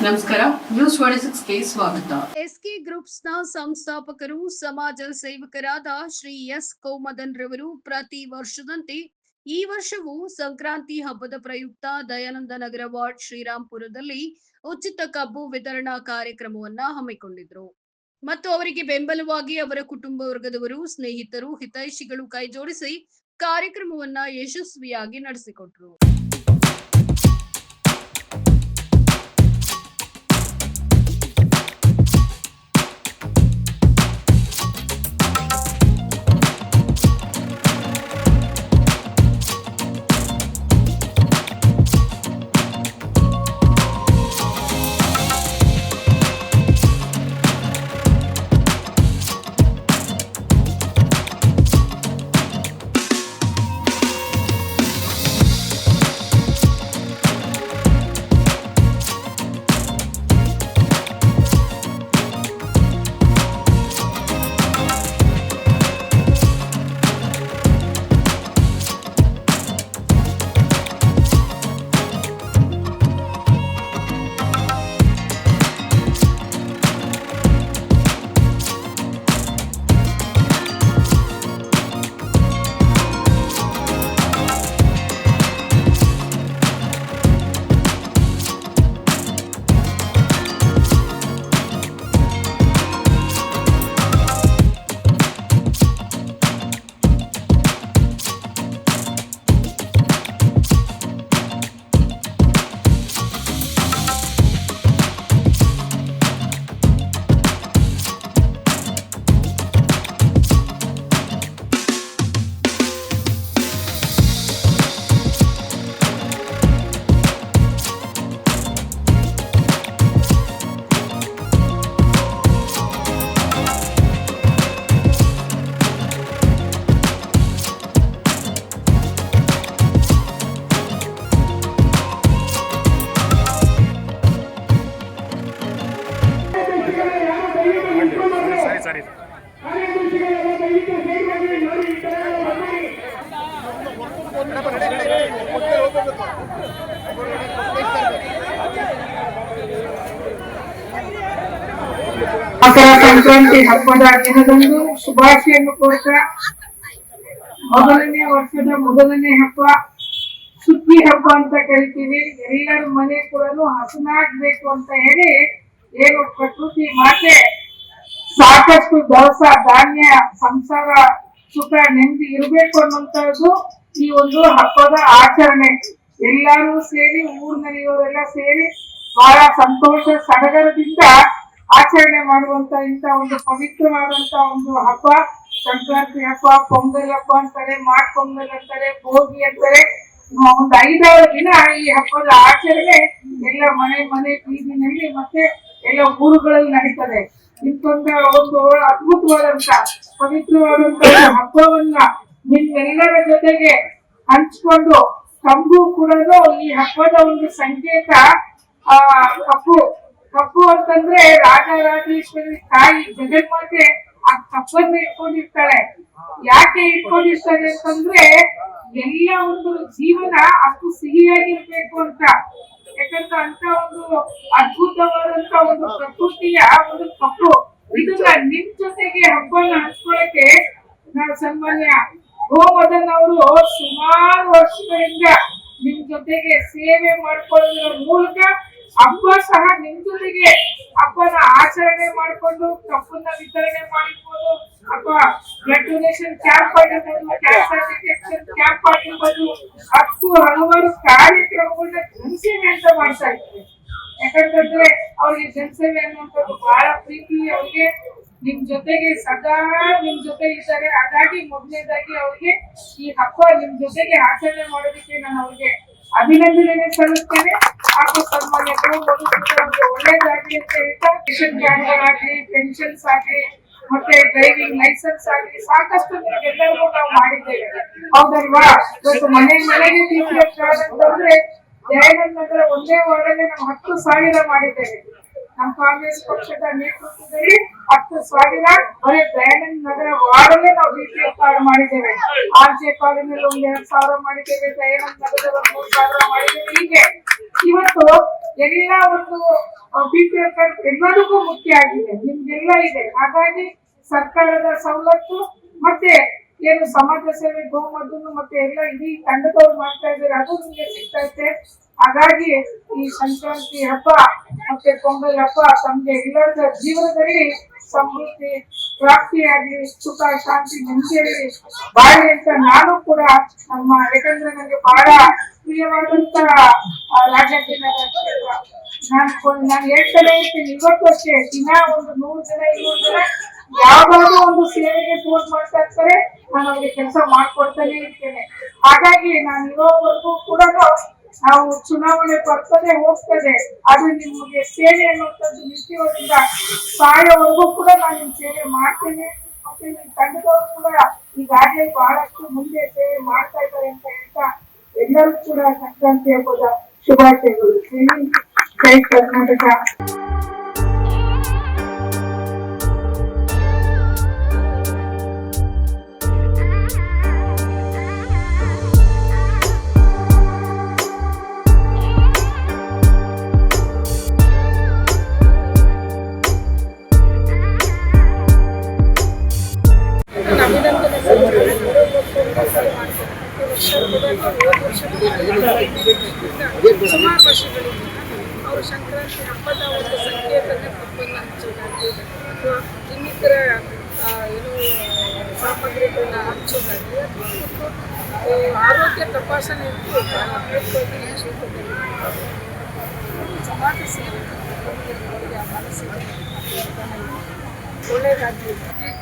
ನಮಸ್ಕಾರ, ನ್ಯೂಸ್ 26ಗೆ ಸ್ವಾಗತ. ಎಸ್ಕೆ ಗ್ರೂಪ್ಸ್ನ ಸಂಸ್ಥಾಪಕರು ಸಮಾಜ ಸೇವಕರಾದ ಶ್ರೀ ಎಸ್ ಕೌಮದನ್ ರವರು ಪ್ರತಿ ವರ್ಷದಂತೆ ಈ ವರ್ಷವೂ ಸಂಕ್ರಾಂತಿ ಹಬ್ಬದ ಪ್ರಯುಕ್ತ ದಯಾನಂದ ನಗರ ವಾರ್ಡ್ ಶ್ರೀರಾಂಪುರದಲ್ಲಿ ಉಚಿತ ಕಬ್ಬು ವಿತರಣಾ ಕಾರ್ಯಕ್ರಮವನ್ನ ಹಮ್ಮಿಕೊಂಡಿದ್ರು ಮತ್ತು ಅವರಿಗೆ ಬೆಂಬಲವಾಗಿ ಅವರ ಕುಟುಂಬ ವರ್ಗದವರು, ಸ್ನೇಹಿತರು, ಹಿತೈಷಿಗಳು ಕೈಜೋಡಿಸಿ ಕಾರ್ಯಕ್ರಮವನ್ನ ಯಶಸ್ವಿಯಾಗಿ ನಡೆಸಿಕೊಟ್ರು. ಮಕರ ಸಂಕ್ರಾಂತಿ ಹಬ್ಬದ ದಿನದಂದು ಶುಭಾಶಯನ್ನು ಕೋರ್ತಾ ಮೊದಲನೇ ವರ್ಷದ ಮೊದಲನೇ ಹಬ್ಬ ಸುಗ್ಗಿ ಹಬ್ಬ ಅಂತ ಕರಿತೀವಿ. ಎಲ್ಲರ ಮನೆ ಕೂಡ ಹಸನಾಗ್ಬೇಕು ಅಂತ ಹೇಳಿ ಏನು ಪ್ರಕೃತಿ ಮಾತೆ ಸಾಕಷ್ಟು ದವಸ ಧಾನ್ಯ ಸಂಸಾರ ಸುಖ ನೆಮ್ಮದಿ ಇರಬೇಕು ಅನ್ನುವಂಥದ್ದು ಈ ಒಂದು ಹಬ್ಬದ ಆಚರಣೆ. ಎಲ್ಲರೂ ಸೇರಿ ಊರಿನಲ್ಲಿಯವರೆಲ್ಲ ಸೇರಿ ಬಹಳ ಸಂತೋಷ ಸಡಗರದಿಂದ ಆಚರಣೆ ಮಾಡುವಂತ ಇಂತ ಒಂದು ಪವಿತ್ರವಾದಂತ ಒಂದು ಹಬ್ಬ ಸಂಕ್ರಾಂತಿ ಹಬ್ಬ. ಪೊಂಗಲ್ ಹಬ್ಬ ಅಂತಾರೆ, ಮಾಡ್ ಪೊಂಗಲ್ ಅಂತಾರೆ, ಭೋಗಿ ಅಂತಾರೆ. ಒಂದು 5-6 ದಿನ ಈ ಹಬ್ಬದ ಆಚರಣೆ ಎಲ್ಲ ಮನೆ ಮನೆ ಬೀದಿನಲ್ಲಿ ಮತ್ತೆ ಎಲ್ಲ ಊರುಗಳಲ್ಲಿ ನಡೀತದೆ. ಇಂಥೊಂದು ಒಂದು ಅದ್ಭುತವಾದಂತ ಪವಿತ್ರವಾದಂತ ಹಬ್ಬವನ್ನ ನಿಮ್ಮೆಲ್ಲರ ಜೊತೆಗೆ ಹಂಚ್ಕೊಂಡು ಕಬ್ಬು ಕೂಡ ಈ ಹಬ್ಬದ ಒಂದು ಸಂಕೇತ. ಕಬ್ಬು ಅಂತಂದ್ರೆ ರಾಜರಾಜೇಶ್ವರಿ ತಾಯಿ ಜಗನ್ಮಾತೆ ಆ ಕಬ್ಬನ್ನ ಇಟ್ಕೊಂಡಿರ್ತಾಳೆ. ಯಾಕೆ ಇಟ್ಕೊಂಡಿರ್ತಾರೆ ಅಂತಂದ್ರೆ ಎಲ್ಲ ಒಂದು ಜೀವನ ಅಷ್ಟು ಸಿಹಿಯಾಗಿರ್ಬೇಕು ಅಂತ. ಯಾಕಂದ್ರೆ ಅಂತ ಒಂದು ಅದ್ಭುತವಾದಂತ ಒಂದು ಪ್ರಕೃತಿಯ ಒಂದು ಕಬ್ಬು ಇದನ್ನ ನಿಮ್ ಜೊತೆಗೆ ಹಬ್ಬನ ಹಂಚ್ಕೊಳಕ್ಕೆ ನಾವು ಸನ್ಮಾನ್ಯ ಗೋಮದನ್ ಅವರು ಸುಮಾರು ವರ್ಷಗಳಿಂದ ನಿಮ್ ಜೊತೆಗೆ ಸೇವೆ ಮಾಡ್ಕೊಳ್ಳೋದ್ರ ಮೂಲಕ ಹಬ್ಬ ಸಹ ನಿಮ್ ಜೊತೆಗೆ ಹಬ್ಬನ ಆಚರಣೆ ಮಾಡಿಕೊಂಡು ಕಬ್ಬನ್ನ ವಿತರಣೆ ಮಾಡಿರ್ಬೋದು ಅಥವಾ ಬ್ಲಡ್ ಡೊನೇಷನ್ ಕ್ಯಾಂಪ್ ಆಗಿರ್ಬೋದು, ಕ್ಯಾನ್ಸರ್ ಡಿಟೆಕ್ಷನ್ ಕ್ಯಾಂಪ್ ಆಗಿರ್ಬೋದು, ಹತ್ತು ಹಲವಾರು ಕಾರ್ಯಕ್ರಮಗಳನ್ನ ಜನಸೇವೆ ಅಂತ ಮಾಡ್ತಾ ಇದ್ದಾರೆ. ಯಾಕಂತಂದ್ರೆ ಅವ್ರಿಗೆ ಜನಸೇವೆ ಅನ್ನುವಂಥದ್ದು ಬಹಳ ಪ್ರೀತಿ. ಅವ್ರಿಗೆ ನಿಮ್ ಜೊತೆಗೆ ಸದಾ ನಿಮ್ ಜೊತೆ ಇದ್ದಾರೆ. ಹಾಗಾಗಿ ಮೊದಲನೇದಾಗಿ ಅವ್ರಿಗೆ ಈ ಹಬ್ಬ ನಿಮ್ ಜೊತೆಗೆ ಆಚರಣೆ ಮಾಡೋದಕ್ಕೆ ನಾನು ಅವ್ರಿಗೆ ಅಭಿನಂದನೆ ಸಲ್ಲಿಸ್ತೇನೆ. ಹಾಗೂ ಸನ್ಮಾನ್ಯಗಳು ಒಳ್ಳೇದಾಗ್ಲಿ ಅಂತ ಹೇಳ್ತಾ ರೇಷನ್ ಕಾರ್ಡ್ಗಳಾಗ್ಲಿ, ಪೆನ್ಷನ್ಸ್ ಆಗ್ಲಿ, ಮತ್ತೆ ಡ್ರೈವಿಂಗ್ ಲೈಸೆನ್ಸ್ ಆಗ್ಲಿ ಸಾಕಷ್ಟು ಎಲ್ಲರಿಗೂ ನಾವು ಮಾಡಿದ್ದೇವೆ. ಹೌದಲ್ವಾ? ಇವತ್ತು ಮನೆಗೆ TPF ಕಾರ್ಡ್ ಅಂತಂದ್ರೆ ದಯಾನಂದ ನಗರ ಒಂದೇ ವಾರ್ಡಲ್ಲಿ ನಾವು 10,000 ಮಾಡಿದ್ದೇವೆ. ನಮ್ಮ ಕಾಂಗ್ರೆಸ್ ಪಕ್ಷದ ನೇತೃತ್ವದಲ್ಲಿ 10,000 ಬರೀ ದಯಾನಂದ ನಗರ ವಾರ್ಡಲ್ಲೇ ನಾವು BPF ಕಾರ್ಡ್ ಮಾಡಿದ್ದೇವೆ. RJ ಕಾಲೋನಿಯಲ್ಲಿ 2,000 ಮಾಡಿದ್ದೇವೆ, ದಯಾನಂದ ನಗರದಲ್ಲಿ 3,000 ಮಾಡಿದ್ದೇವೆ. ಹೀಗೆ ಇವತ್ತು ಎಲ್ಲ ಒಂದು BPL ಕಾರ್ಡ್ ಎಲ್ಲರಿಗೂ ಮುಖ್ಯ ಆಗಿದೆ, ನಿಮ್ಗೆಲ್ಲ ಇದೆ. ಹಾಗಾಗಿ ಸರ್ಕಾರದ ಸವಲತ್ತು ಮತ್ತೆ ಏನು ಸಮಾಜ ಸೇವೆ ಗೋಮಧುನು ಮತ್ತೆ ಎಲ್ಲ ಇಡೀ ತಂಡದವ್ರು ಮಾಡ್ತಾ ಇದ್ದಾರೆ, ಅದು ನಿಮ್ಗೆ ಸಿಗ್ತಾ ಇದೆ. ಹಾಗಾಗಿ ಈ ಸಂಕ್ರಾಂತಿ ಹಬ್ಬ ಮತ್ತೆ ಪೊಂಗಲ್ ಹಬ್ಬ ತಮ್ಗೆ ಎಲ್ಲರ ಜೀವನದಲ್ಲಿ ಸಮೃದ್ಧಿ ಪ್ರಾಪ್ತಿಯಾಗಿ ಸುಖ ಶಾಂತಿ ನೆಮ್ಮದಿಯಲ್ಲಿ ಬಾಳಿ ಅಂತ ನಾನು ಕೂಡ ಯಾಕಂದ್ರೆ ನನಗೆ ಬಹಳ ಪ್ರಿಯವಾದಂತ ರಾಜಕೀಯ ನಾನು ಹೇಳ್ತಾನೆ ಇರ್ತೀನಿ. ಇವತ್ತು ಅಷ್ಟೇ ದಿನ ಒಂದು 100 ಜನ 200 ಜನ ಯಾವ್ದಾದ್ರು ಒಂದು ಸೇವೆಗೆ ಫೋನ್ ಮಾಡ್ತಾ ಇರ್ತಾರೆ, ನಾನು ಅವ್ರಿಗೆ ಕೆಲಸ ಮಾಡ್ಕೊಡ್ತಾನೆ ಇರ್ತೇನೆ. ಹಾಗಾಗಿ ನಾನು ಇರೋವರೆಗೂ ಕೂಡ ನಾವು ಚುನಾವಣೆ ಬರ್ತದೆ ಹೋಗ್ತದೆ, ಅದು ನಿಮಗೆ ಸೇವೆ ಅನ್ನುವಂಥದ್ದು ನಿತ್ಯವರಿಂದ ಸಾಯೋವರೆಗೂ ಕೂಡ ನಾನು ನಿಮ್ ಸೇವೆ ಮಾಡ್ತೇನೆ. ಮತ್ತೆ ನಿಮ್ ತಂಡದವರು ಕೂಡ ಈಗಾಗಲೇ ಬಹಳಷ್ಟು ಮುಂದೆ ಸೇವೆ ಮಾಡ್ತಾ ಇದ್ದಾರೆ ಅಂತ ಹೇಳ್ತಾ ಎಲ್ಲರೂ ಕೂಡ ಸಂಕ್ರಾಂತಿ ಹಬ್ಬದ ಶುಭಾಶಯಗಳು. ಜೈ ಕರ್ನಾಟಕ. ಸುಮಾರು ವರ್ಷಗಳಿಂದ ಅವರು ಸಂಕ್ರಾಂತಿ ಹಬ್ಬದ ಒಂದು ಸಂಕೇತನೇ ಹಬ್ಬವನ್ನು ಹಂಚೋದಾಗಲಿ ಅಥವಾ ಇನ್ನಿತರ ಏನು ಸಾಮಗ್ರಿಗಳನ್ನ ಹಂಚೋದಾಗಲಿ ಆರೋಗ್ಯ ತಪಾಸಣೆ ಅಂತೂ ಅದ್ಭುತವಾಗಿ ಈ ಕ್ಷೇತ್ರದಲ್ಲಿ ಸಮಾಜ ಸೇವೆ ಅವರಿಗೆ ಆ ಮನಸ್ಸಿಗೆ ಒಳ್ಳೆಯದಾಗಿ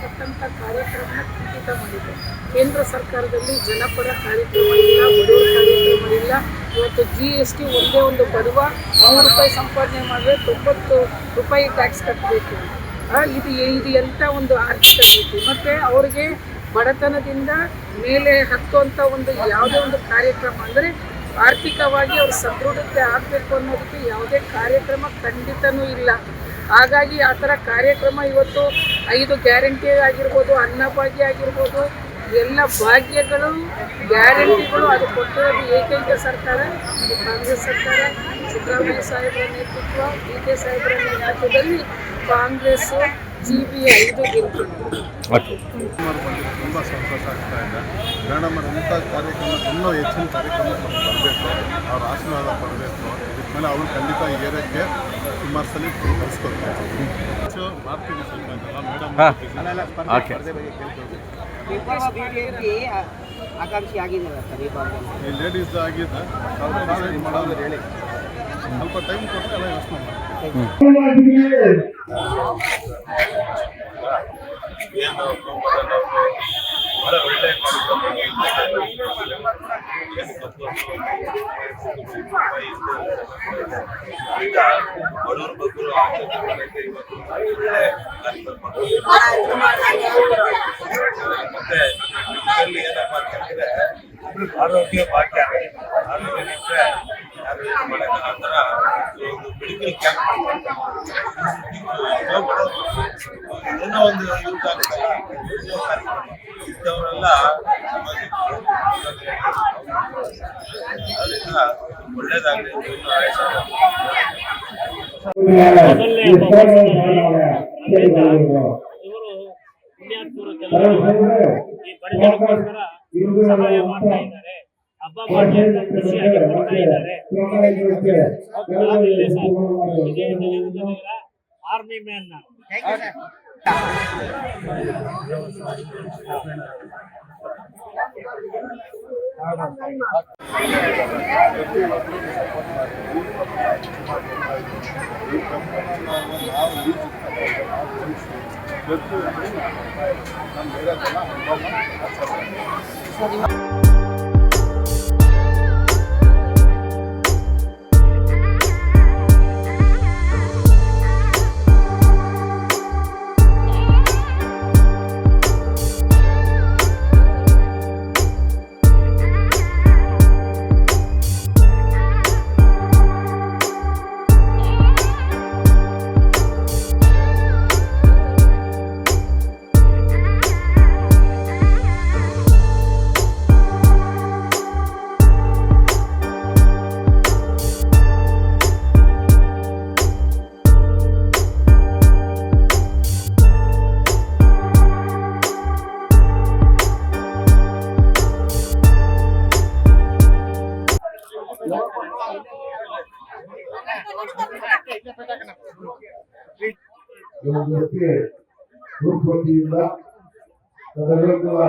ಕೊಟ್ಟಂಥ ಕಾರ್ಯಕ್ರಮನ ಖಂಡಿತ ಮಾಡಿದೆ. ಕೇಂದ್ರ ಸರ್ಕಾರದಲ್ಲಿ ಜನಪರ ಕಾರ್ಯಕ್ರಮ ಇಲ್ಲ, ಬಡವರ ಕಾರ್ಯಕ್ರಮ ಇಲ್ಲ. ಇವತ್ತು GST ಒಂದೇ ಒಂದು ಬಡವ 100 ರೂಪಾಯಿ ಸಂಪಾದನೆ ಮಾಡಿದ್ರೆ 90 ರೂಪಾಯಿ ಟ್ಯಾಕ್ಸ್ ಕಟ್ಟಬೇಕು. ಇದು ಎಂಥ ಒಂದು ಆರ್ಥಿಕ ನೀತಿ. ಮತ್ತು ಅವ್ರಿಗೆ ಬಡತನದಿಂದ ಮೇಲೆ ಹತ್ತುವಂಥ ಒಂದು ಯಾವುದೇ ಒಂದು ಕಾರ್ಯಕ್ರಮ ಅಂದರೆ ಆರ್ಥಿಕವಾಗಿ ಅವ್ರ ಸದೃಢತೆ ಆಗಬೇಕು ಅನ್ನೋದಕ್ಕೆ ಯಾವುದೇ ಕಾರ್ಯಕ್ರಮ ಖಂಡಿತನೂ ಇಲ್ಲ. ಹಾಗಾಗಿ ಆ ಥರ ಕಾರ್ಯಕ್ರಮ ಇವತ್ತು 5 ಗ್ಯಾರಂಟಿ ಆಗಿರ್ಬೋದು, ಅನ್ನಭಾಗ್ಯ ಆಗಿರ್ಬೋದು, ಎಲ್ಲ ಭಾಗ್ಯಗಳು ಗ್ಯಾರಂಟಿಗಳು ಅದು ಕೊಟ್ಟಿರೋದು ಏಕೈಕ ಸರ್ಕಾರ ಅದು ಕಾಂಗ್ರೆಸ್ ಸರ್ಕಾರ. ಸಿದ್ದರಾಮಯ್ಯ ಸಾಹೇಬರ ನೇತೃತ್ವ, DK ಸಾಹೇಬರ ನೇತೃತ್ವದಲ್ಲಿ ಕಾಂಗ್ರೆಸ್ಸು CBI 5 ಗೆಲ್ತು. ತುಂಬ ಸಂತೋಷ ಆಗ್ತಾ ಇದೆ. ಮೇಡಮ್ ಇಂಥ ಕಾರ್ಯಕ್ರಮ ಇನ್ನೂ ಹೆಚ್ಚಿನ ಕಾರ್ಯಕ್ರಮ ಬರಬೇಕು, ಅವ್ರ ಆಶೀರ್ವಾದ ಪಡಬೇಕು. ಇದಕ್ಕೆ ಅವರು ಖಂಡಿತ ಈ ಏರಿಯಾಕ್ಕೆ ಸುಮಾರು ಸಲ ಕಲಿಸ್ಕೊಡ್ತಾರೆ. ಮಾಡ್ತೀವಿ ಸ್ವಲ್ಪ ಆಕಾಂಕ್ಷಿ ಆಗಿದ್ದಾರೆ ಸರ್. ಈ ಲೇಡೀಸ್ ಆಗಿದೆ ಮಾಡೋದು ಹೇಳಿ ಸ್ವಲ್ಪ ಟೈಮ್ ಕೊಟ್ಟರೆ ಎಲ್ಲ ಯೋಚನೆ ಬಹಳ ಒಳ್ಳೆ ಬಡವರ ಬಗ್ಗೆ ಮತ್ತೆ ಇದರಲ್ಲಿ ಏನಪ್ಪ ಅಂತಂದ್ರೆ ಆರೋಗ್ಯ ಭಾಗ್ಯ. ಆರೋಗ್ಯ ಅಂದ್ರೆ ಮಳೆಗಾಲ ಅಂತರ ಒಂದು ಮೆಡಿಕಲ್ ಕ್ಯಾಂಪ್ ಏನೋ ಒಂದು ಯೂಸ್ ಆಗ್ತಲ್ಲ ಇದ್ದವರೆಲ್ಲ ಅದರಿಂದ ಒಳ್ಳೇದಾಗಲಿ. ಸಹಾಯ ಮಾಡ್ತಾ ಇದ್ದಾರೆ, ಹಬ್ಬ ಮಾಡಿ ಅಂತ ಖುಷಿಯಾಗಿ ಕೊಡ್ತಾ ಇದ್ದಾರೆ. ಆರ್ಮಿ ಮ್ಯಾನ್ ಒಂದು ಜೊತೆ ರೂಪವತಿಯಿಂದ ತದನಂತರ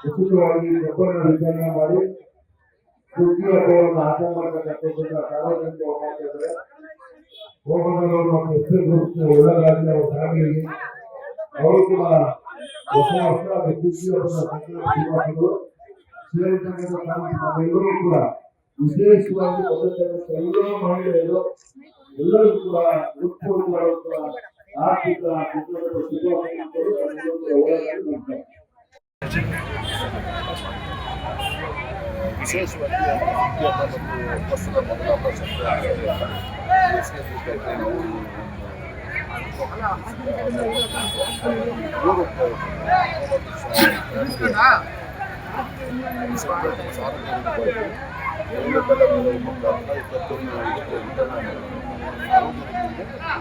ಉಚಿತವಾಗಿ ಕಬ್ಬನ್ನು ವಿತರಣೆ ಮಾಡಿ ಸುಗ್ಗಿ ಹಬ್ಬವನ್ನು ಆಚರಣೆ ಮಾಡತಕ್ಕಂಥದ್ದನ್ನ ಸಾರ್ವಜನಿಕ ಮಾಡ್ತಿದ್ದಾರೆ. ಹೋಮನವರು ಮತ್ತು ಎಸ್ಪಿ ಗ್ರೂಪ್ ಒಳ್ಳೆದಾಗಿ ಅವರ ಫ್ಯಾಮಿಲಿಗೆ ಅವರು ಕೂಡ ಹೊಸ ವರ್ಷ ಸುಗ್ಗಿ ಹಬ್ಬದ ಸಂಕ್ರಾಂತಿ ಸೇರಿದಂತೆಲ್ಲರೂ ಕೂಡ ವಿಶೇಷವಾಗಿ ಎಲ್ಲ ಮಹಿಳೆಯರು ಎಲ್ಲರೂ ಕೂಡ ಉತ್ಪನ್ನಗಳ ಆರ್ಥಿಕ ವಿಶೇಷವಾಗಿ ಬಸ್ಸಿನ ಮೊದಲ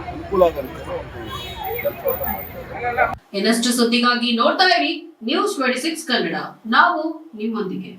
ಅನುಕೂಲ ಆಗುತ್ತೆ. ಇನ್ನಷ್ಟು ಸುದ್ದಿಗಾಗಿ ನೋಡ್ತಾ ಇರಿ News 26 ಕನ್ನಡ. ನಾವು ನಿಮ್ಮೊಂದಿಗೆ.